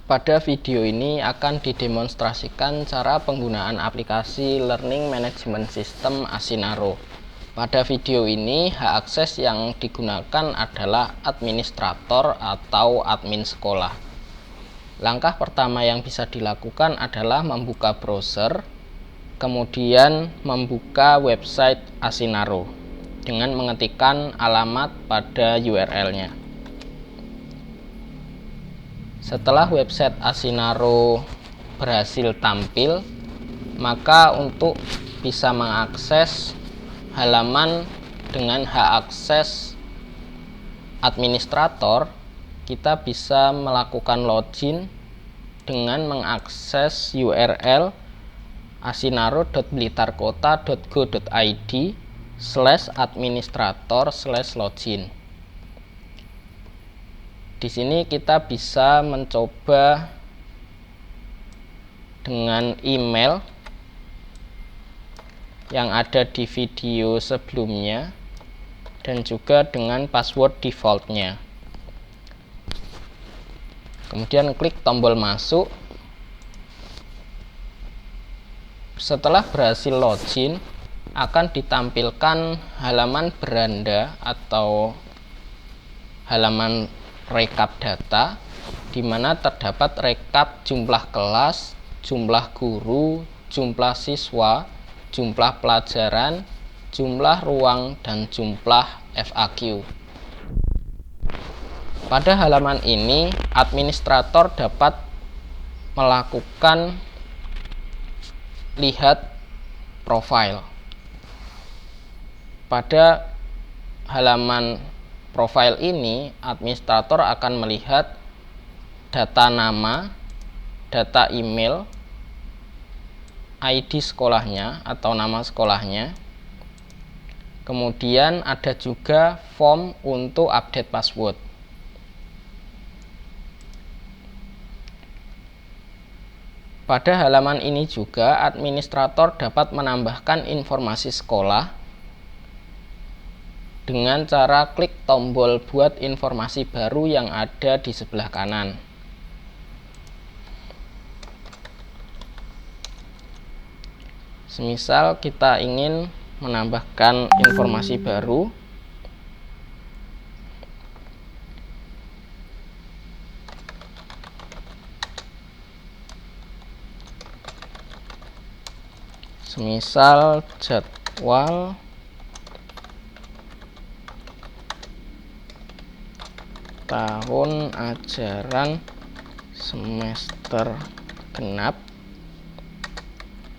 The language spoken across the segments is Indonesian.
Pada video ini akan didemonstrasikan cara penggunaan aplikasi Learning Management System Asinaro. Pada video ini, hak akses yang digunakan adalah administrator atau admin sekolah. Langkah pertama yang bisa dilakukan adalah membuka browser, kemudian membuka website Asinaro dengan mengetikkan alamat pada URL-nya. Setelah website Asinaro berhasil tampil, maka untuk bisa mengakses halaman dengan hak akses administrator, kita bisa melakukan login dengan mengakses URL asinaro.blitarkota.go.id/administrator/login. Di sini kita bisa mencoba dengan email yang ada di video sebelumnya dan juga dengan password defaultnya. Kemudian klik tombol masuk. Setelah berhasil login, akan ditampilkan halaman beranda atau halaman rekap data, di mana terdapat rekap jumlah kelas, jumlah guru, jumlah siswa, jumlah pelajaran, jumlah ruang, dan jumlah FAQ. Pada halaman ini, administrator dapat melakukan lihat profil. Pada halaman profil ini, administrator akan melihat data nama, data email, ID sekolahnya atau nama sekolahnya. Kemudian ada juga form untuk update password. Pada halaman ini juga administrator dapat menambahkan informasi sekolah dengan cara klik tombol buat informasi baru yang ada di sebelah kanan. Semisal kita ingin menambahkan informasi baru, semisal jadwal tahun ajaran semester genap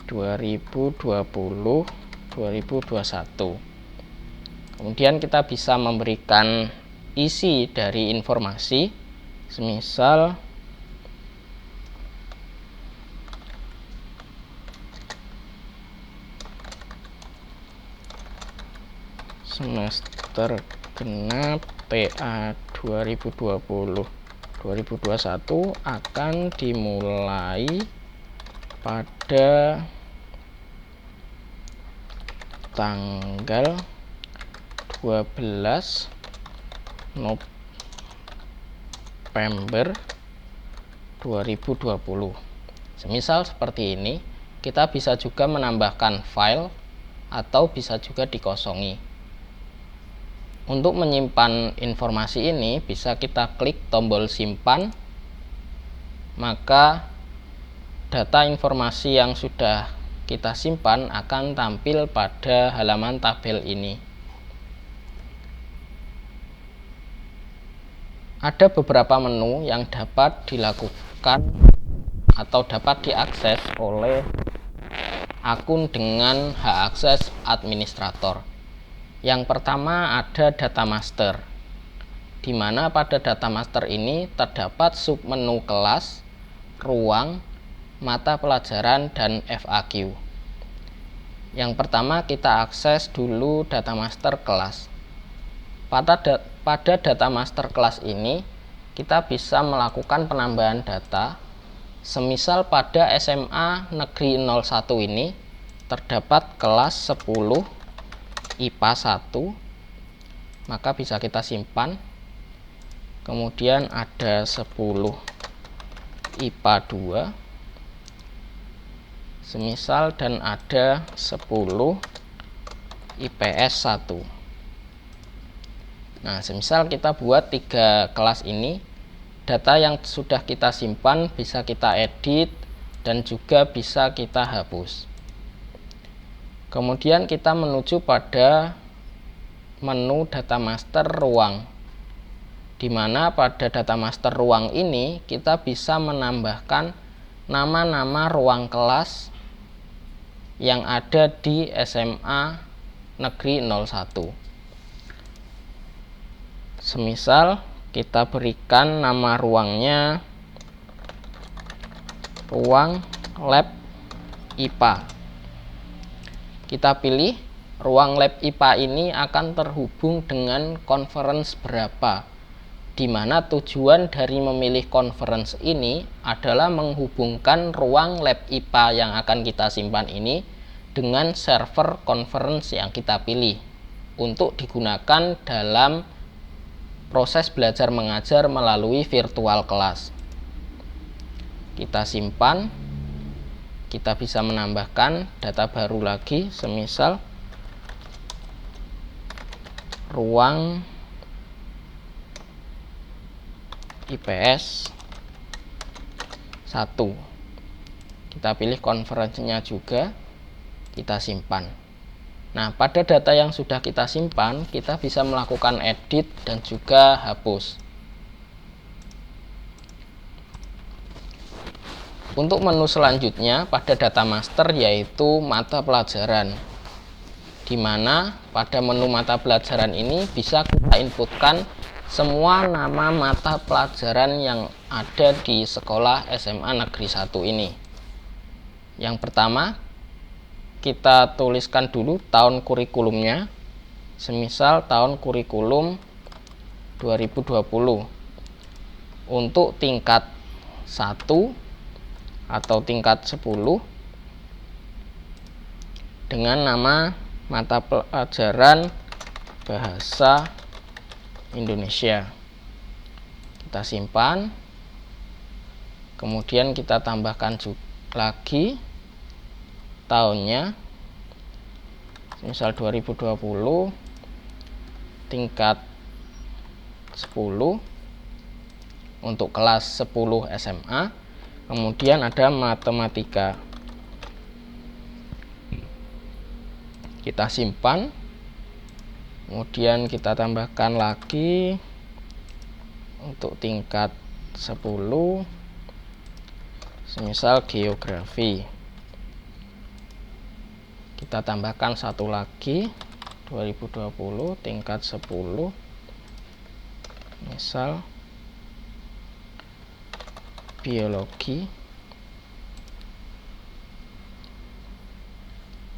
2020-2021. Kemudian kita bisa memberikan isi dari informasi, semisal semester genap PA 2020-2021 akan dimulai pada tanggal 12 November 2020. Semisal seperti ini, kita bisa juga menambahkan file atau bisa juga dikosongi. Untuk menyimpan informasi ini, bisa kita klik tombol simpan, maka data informasi yang sudah kita simpan akan tampil pada halaman tabel ini. Ada beberapa menu yang dapat dilakukan atau dapat diakses oleh akun dengan hak akses administrator. Yang pertama ada data master, di mana pada data master ini terdapat submenu kelas, ruang, mata pelajaran, dan FAQ. Yang pertama kita akses dulu data master kelas. Pada data master kelas ini kita bisa melakukan penambahan data. Semisal pada SMA Negeri 01 ini terdapat kelas 10 IPA 1, maka bisa kita simpan. Kemudian ada 10 IPA 2, semisal dan ada 10 IPS 1. Nah, semisal kita buat 3 kelas ini, data yang sudah kita simpan bisa kita edit dan juga bisa kita hapus. Kemudian kita menuju pada menu data master ruang, di mana pada data master ruang ini kita bisa menambahkan nama-nama ruang kelas yang ada di SMA Negeri 01. Semisal kita berikan nama ruangnya ruang lab IPA. Kita pilih ruang lab IPA ini akan terhubung dengan conference berapa, di mana tujuan dari memilih conference ini adalah menghubungkan ruang lab IPA yang akan kita simpan ini dengan server conference yang kita pilih untuk digunakan dalam proses belajar mengajar melalui virtual class. Kita simpan, kita bisa menambahkan data baru lagi, semisal ruang IPS 1. Kita pilih konferensinya juga, kita simpan. Nah, pada data yang sudah kita simpan, kita bisa melakukan edit dan juga hapus. Untuk menu selanjutnya pada data master yaitu mata pelajaran, di mana pada menu mata pelajaran ini bisa kita inputkan semua nama mata pelajaran yang ada di sekolah SMA Negeri 1 ini. Yang pertama, kita tuliskan dulu tahun kurikulumnya, semisal tahun kurikulum 2020 untuk tingkat 1 atau tingkat 10 dengan nama mata pelajaran Bahasa Indonesia. Kita simpan, kemudian kita tambahkan lagi tahunnya, misal 2020 tingkat 10 untuk kelas 10 SMA. Kemudian ada matematika, kita simpan, kemudian kita tambahkan lagi untuk tingkat 10 semisal geografi, kita tambahkan satu lagi 2020 tingkat 10 misal biologi,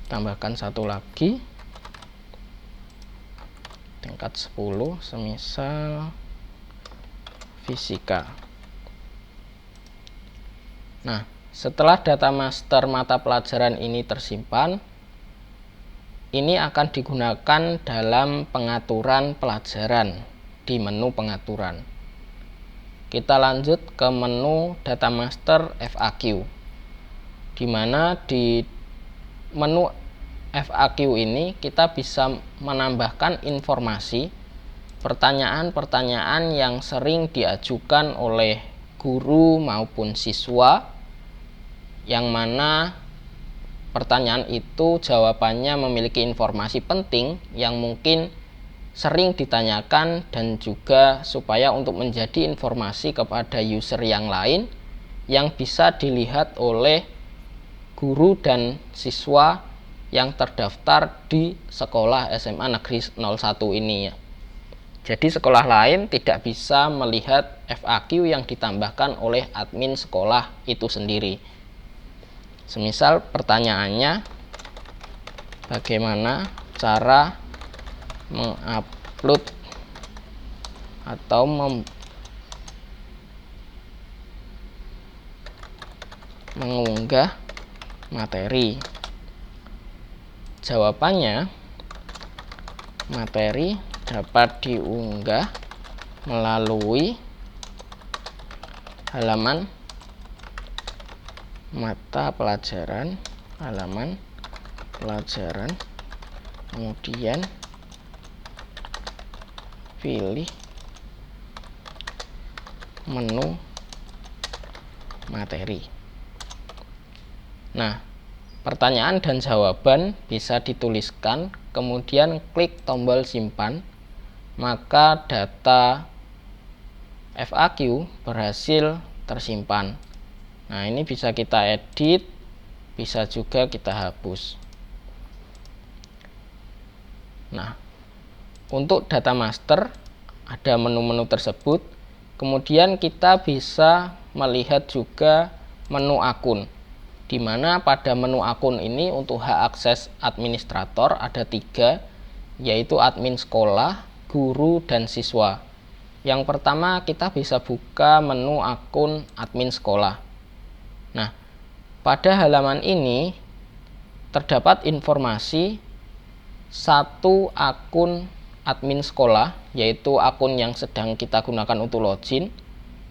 tambahkan satu lagi tingkat 10 semisal fisika. Nah, setelah data master mata pelajaran ini tersimpan, ini akan digunakan dalam pengaturan pelajaran di menu pengaturan. Kita lanjut ke menu data master FAQ, di mana di menu FAQ ini kita bisa menambahkan informasi pertanyaan-pertanyaan yang sering diajukan oleh guru maupun siswa, yang mana pertanyaan itu jawabannya memiliki informasi penting yang mungkin sering ditanyakan, dan juga supaya untuk menjadi informasi kepada user yang lain yang bisa dilihat oleh guru dan siswa yang terdaftar di sekolah SMA Negeri 01 ini. Jadi sekolah lain tidak bisa melihat FAQ yang ditambahkan oleh admin sekolah itu sendiri. Semisal pertanyaannya, bagaimana cara mengupload atau mengunggah materi? Jawabannya, materi dapat diunggah melalui halaman mata pelajaran, halaman pelajaran, kemudian pilih menu materi. Nah, pertanyaan dan jawaban bisa dituliskan, kemudian klik tombol simpan, maka data FAQ berhasil tersimpan. Nah, ini bisa kita edit, bisa juga kita hapus. Nah, untuk data master ada menu-menu tersebut. Kemudian kita bisa melihat juga menu akun, di mana pada menu akun ini untuk hak akses administrator ada 3, yaitu admin sekolah, guru, dan siswa. Yang pertama, kita bisa buka menu akun admin sekolah. Nah, pada halaman ini terdapat informasi 1 akun admin sekolah, yaitu akun yang sedang kita gunakan untuk login,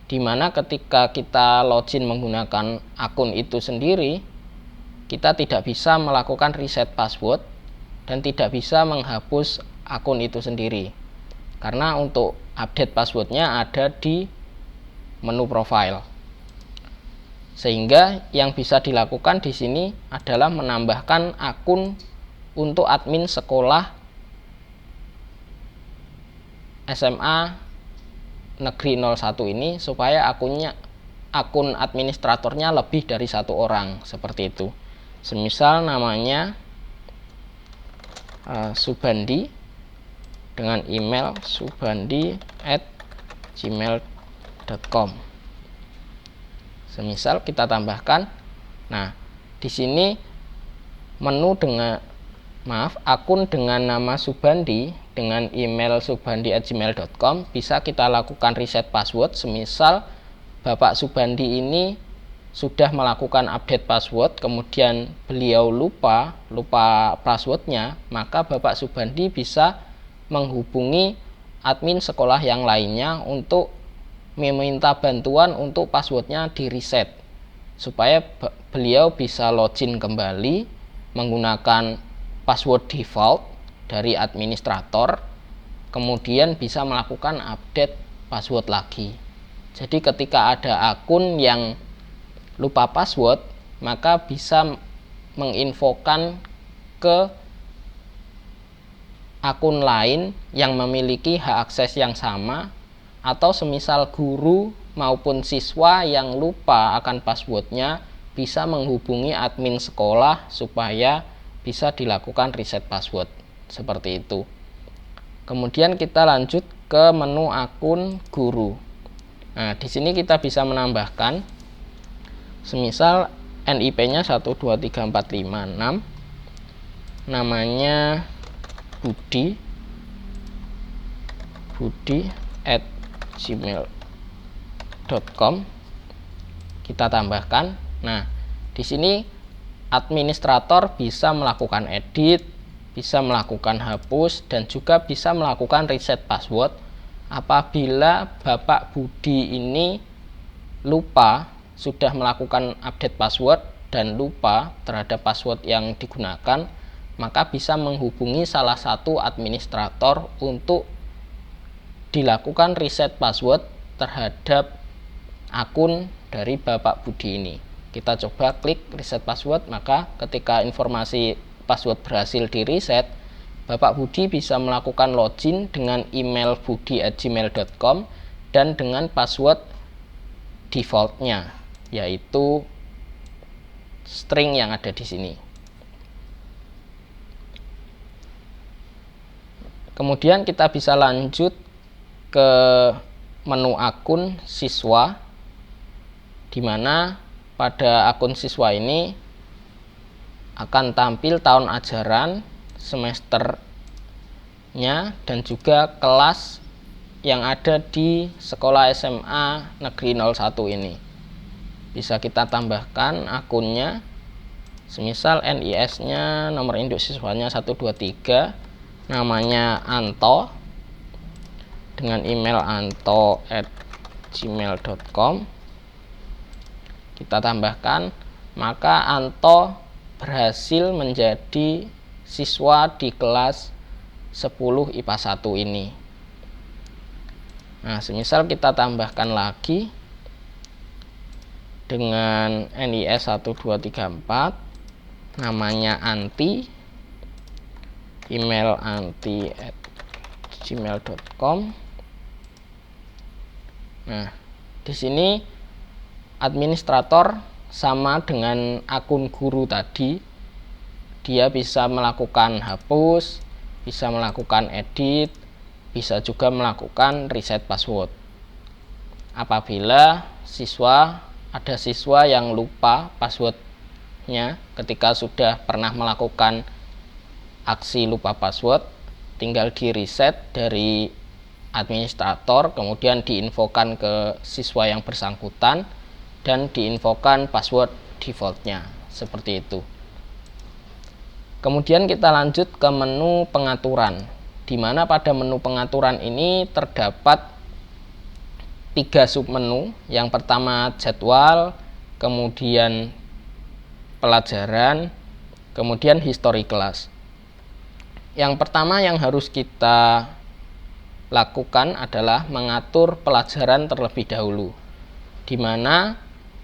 di mana ketika kita login menggunakan akun itu sendiri, kita tidak bisa melakukan reset password dan tidak bisa menghapus akun itu sendiri, karena untuk update passwordnya ada di menu profile. Sehingga yang bisa dilakukan di sini adalah menambahkan akun untuk admin sekolah SMA Negeri 01 ini, supaya akun administratornya lebih dari 1 orang, seperti itu. Semisal namanya Subandi dengan email subandi@gmail.com. Semisal kita tambahkan. Nah, di sini akun dengan nama Subandi dengan email subandi@gmail.com bisa kita lakukan reset password. Semisal Bapak Subandi ini sudah melakukan update password, kemudian beliau lupa passwordnya, maka Bapak Subandi bisa menghubungi admin sekolah yang lainnya untuk meminta bantuan untuk passwordnya di reset, supaya beliau bisa login kembali menggunakan password default dari administrator, kemudian bisa melakukan update password lagi. Jadi ketika ada akun yang lupa password, maka bisa menginfokan ke akun lain yang memiliki hak akses yang sama, atau semisal guru maupun siswa yang lupa akan passwordnya bisa menghubungi admin sekolah supaya bisa dilakukan reset password, seperti itu. Kemudian kita lanjut ke menu akun guru. Nah, di sini kita bisa menambahkan, semisal NIP-nya 123456, namanya budi@gmail.com, kita tambahkan. Nah, di sini administrator bisa melakukan edit, bisa melakukan hapus, dan juga bisa melakukan reset password apabila Bapak Budi ini sudah melakukan update password dan lupa terhadap password yang digunakan, maka bisa menghubungi salah satu administrator untuk dilakukan reset password terhadap akun dari Bapak Budi ini. Kita coba klik reset password, maka ketika informasi password berhasil di reset, Bapak Budi bisa melakukan login dengan email budi@gmail.com dan dengan password defaultnya, yaitu string yang ada di sini. Kemudian kita bisa lanjut ke menu akun siswa, di mana pada akun siswa ini akan tampil tahun ajaran, semesternya, dan juga kelas yang ada di sekolah SMA Negeri 01 ini. Bisa kita tambahkan akunnya, semisal NIS-nya, nomor induk siswanya 123, namanya Anto dengan email anto@gmail.com. Kita tambahkan maka Anto berhasil menjadi siswa di kelas 10 IPA 1 ini. Nah, semisal kita tambahkan lagi dengan NIS 1234, namanya Anti, email anti@gmail.com. Nah, di sini administrator sama dengan akun guru tadi, dia bisa melakukan hapus, bisa melakukan edit, bisa juga melakukan reset password. Apabila ada siswa yang lupa passwordnya ketika sudah pernah melakukan aksi lupa password, tinggal di reset dari administrator, kemudian diinfokan ke siswa yang bersangkutan dan diinfokan password defaultnya, seperti itu. Kemudian kita lanjut ke menu pengaturan, di mana pada menu pengaturan ini terdapat 3 submenu. Yang pertama jadwal, kemudian pelajaran, kemudian history kelas. Yang pertama yang harus kita lakukan adalah mengatur pelajaran terlebih dahulu, di mana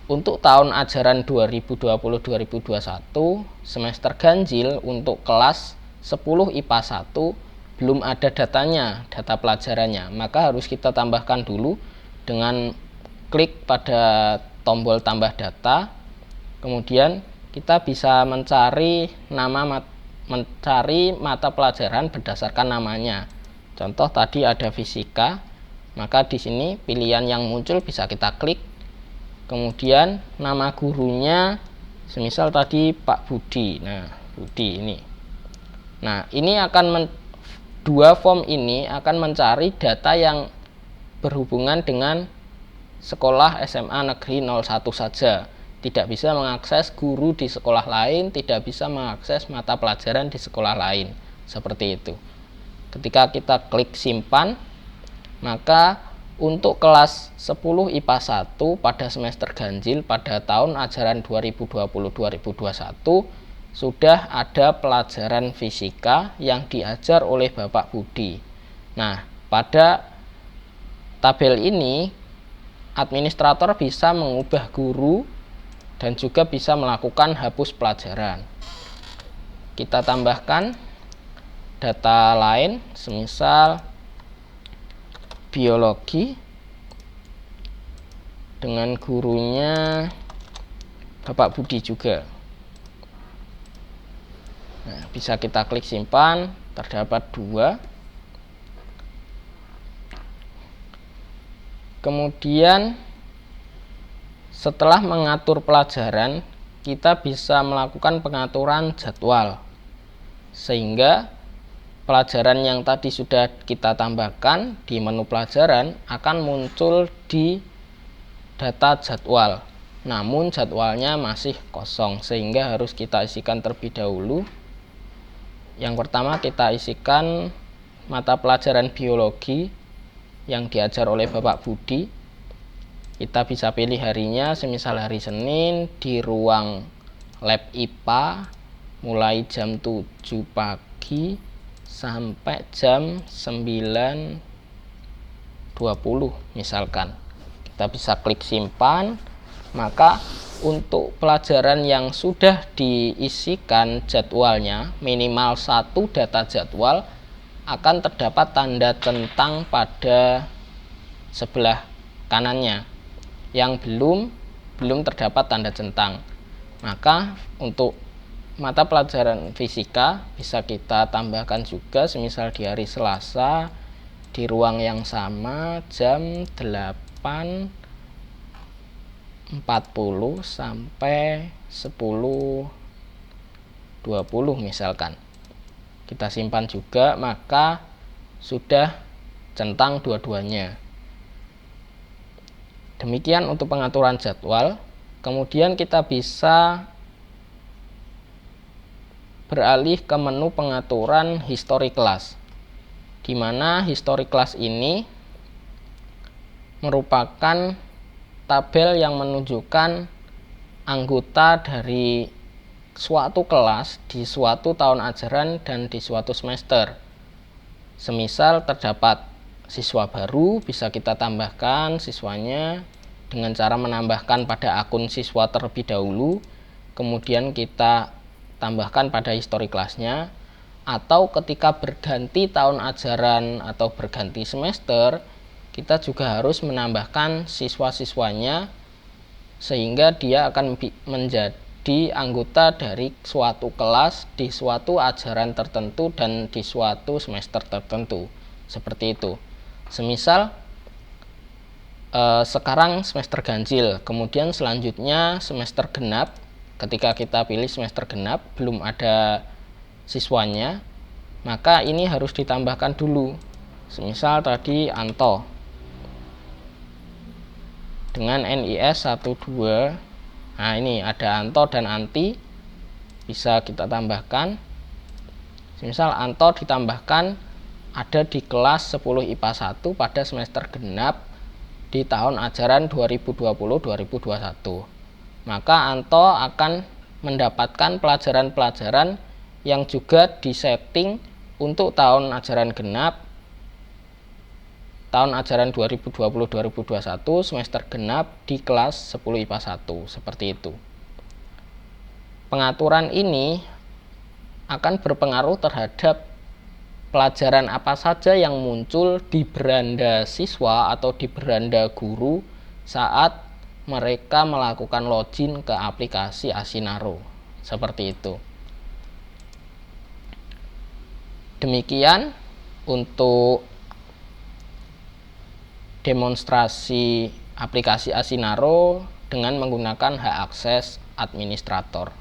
untuk tahun ajaran 2020-2021 semester ganjil untuk kelas 10 IPA 1 belum ada datanya, data pelajarannya, maka harus kita tambahkan dulu dengan klik pada tombol tambah data. Kemudian kita bisa mencari mata pelajaran berdasarkan namanya. Contoh tadi ada fisika, maka di sini pilihan yang muncul bisa kita klik. Kemudian nama gurunya, semisal tadi Pak Budi. Nah, Budi ini. Nah, ini dua form ini akan mencari data yang berhubungan dengan sekolah SMA Negeri 01 saja. Tidak bisa mengakses guru di sekolah lain, tidak bisa mengakses mata pelajaran di sekolah lain. Seperti itu. Ketika kita klik simpan, maka untuk kelas 10 IPA 1 pada semester ganjil pada tahun ajaran 2020-2021 sudah ada pelajaran fisika yang diajar oleh Bapak Budi. Nah, pada tabel ini administrator bisa mengubah guru dan juga bisa melakukan hapus pelajaran. Kita tambahkan data lain, semisal biologi dengan gurunya Bapak Budi juga. Nah, bisa kita klik simpan, terdapat 2. Kemudian setelah mengatur pelajaran, kita bisa melakukan pengaturan jadwal, sehingga pelajaran yang tadi sudah kita tambahkan di menu pelajaran akan muncul di data jadwal. Namun jadwalnya masih kosong, sehingga harus kita isikan terlebih dahulu. Yang pertama kita isikan mata pelajaran biologi yang diajar oleh Bapak Budi. Kita bisa pilih harinya, semisal hari Senin, di ruang lab IPA mulai jam 7 pagi sampai jam 9.20 misalkan. Kita bisa klik simpan, maka untuk pelajaran yang sudah diisikan jadwalnya minimal 1 data jadwal akan terdapat tanda centang pada sebelah kanannya. Yang belum terdapat tanda centang, maka untuk mata pelajaran fisika bisa kita tambahkan juga, semisal di hari Selasa di ruang yang sama jam 8.40 sampai 10.20 misalkan. Kita simpan juga, maka sudah centang dua-duanya. Demikian untuk pengaturan jadwal. Kemudian kita bisa beralih ke menu pengaturan history class, di mana history class ini merupakan tabel yang menunjukkan anggota dari suatu kelas di suatu tahun ajaran dan di suatu semester. Semisal terdapat siswa baru, bisa kita tambahkan siswanya dengan cara menambahkan pada akun siswa terlebih dahulu, kemudian kita tambahkan pada histori kelasnya. Atau ketika berganti tahun ajaran atau berganti semester, kita juga harus menambahkan siswa-siswanya sehingga dia akan menjadi anggota dari suatu kelas di suatu ajaran tertentu dan di suatu semester tertentu. Seperti itu. Semisal sekarang semester ganjil, kemudian selanjutnya semester genap. Ketika kita pilih semester genap belum ada siswanya, maka ini harus ditambahkan dulu. Semisal tadi Anto dengan NIS 12. Nah, ini ada Anto dan Anti, bisa kita tambahkan. Semisal Anto ditambahkan ada di kelas 10 IPA 1 pada semester genap di tahun ajaran 2020-2021. Maka Anto akan mendapatkan pelajaran-pelajaran yang juga disetting untuk tahun ajaran genap, tahun ajaran 2020-2021 semester genap di kelas 10 IPA 1, seperti itu. Pengaturan ini akan berpengaruh terhadap pelajaran apa saja yang muncul di beranda siswa atau di beranda guru saat mereka melakukan login ke aplikasi Asinaro, seperti itu. Demikian untuk demonstrasi aplikasi Asinaro dengan menggunakan hak akses administrator.